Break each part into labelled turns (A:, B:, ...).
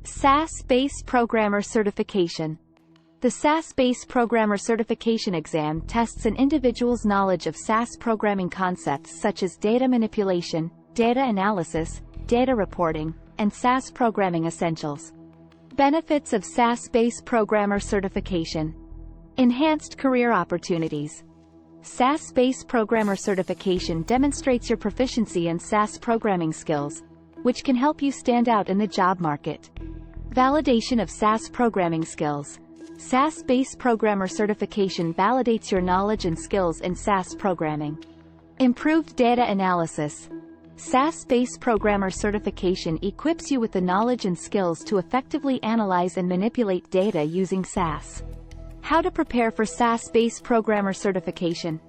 A: SAS Base Programmer Certification. The SAS Base Programmer Certification exam tests an individual's knowledge of SAS programming concepts such as data manipulation, data analysis, data reporting, and SAS programming essentials. Benefits of SAS Base Programmer Certification. Enhanced career opportunities. SAS Base Programmer Certification demonstrates your proficiency in SAS programming skills, which can help you stand out in the job market. Validation of SAS programming skills. SAS Base Programmer Certification validates your knowledge and skills in SAS programming. Improved data analysis. SAS Base Programmer Certification equips you with the knowledge and skills to effectively analyze and manipulate data using SAS. How to prepare for SAS Base Programmer Certification.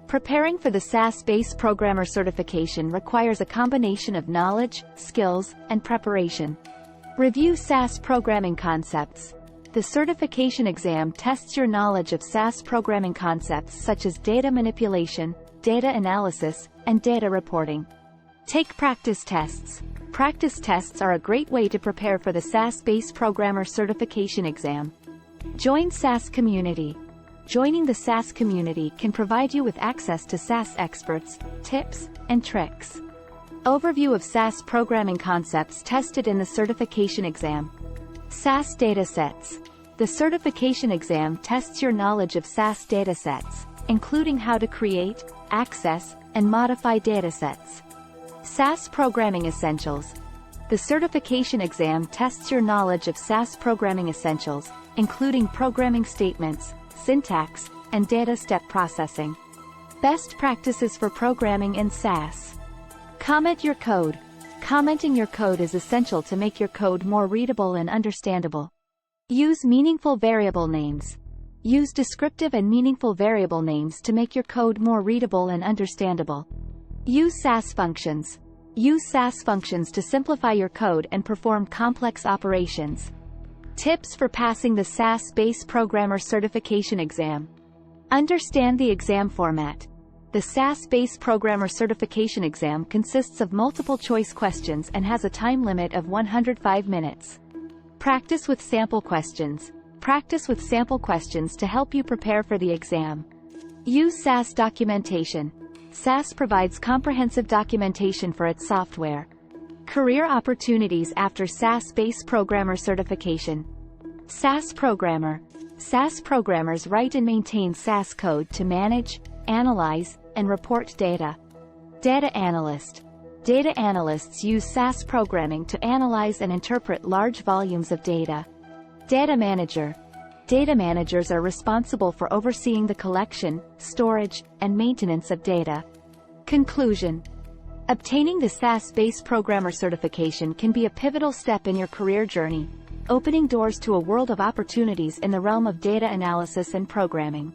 A: Preparing for the SAS Base Programmer Certification requires a combination of knowledge, skills, and preparation. Review SAS programming concepts. The certification exam tests your knowledge of SAS programming concepts such as data manipulation, data analysis, and data reporting. Take practice tests. Practice tests are a great way to prepare for the SAS Base Programmer Certification exam. Join SAS community. Joining the SAS community can provide you with access to SAS experts, tips, and tricks. Overview of SAS programming concepts tested in the certification exam. SAS datasets. The certification exam tests your knowledge of SAS datasets, including how to create, access, and modify datasets. SAS programming essentials. The certification exam tests your knowledge of SAS programming essentials, including programming statements, syntax, and data step processing. Best practices for programming in SAS. Comment your code. Commenting your code is essential to make your code more readable and understandable. Use meaningful variable names. Use descriptive and meaningful variable names to make your code more readable and understandable. Use SAS functions. Use SAS functions to simplify your code and perform complex operations. Tips for passing the SAS Base Programmer Certification exam. Understand the exam format. The SAS Base Programmer Certification exam consists of multiple-choice questions and has a time limit of 105 minutes. Practice with sample questions. Practice with sample questions to help you prepare for the exam. Use SAS documentation. SAS provides comprehensive documentation for its software. Career opportunities after SAS Base Programmer Certification. SAS Programmer. SAS programmers write and maintain SAS code to manage, analyze, and report data. Data Analyst. Data analysts use SAS programming to analyze and interpret large volumes of data. Data Manager. Data managers are responsible for overseeing the collection, storage, and maintenance of data. Conclusion. Obtaining the SAS Base Programmer Certification can be a pivotal step in your career journey, opening doors to a world of opportunities in the realm of data analysis and programming.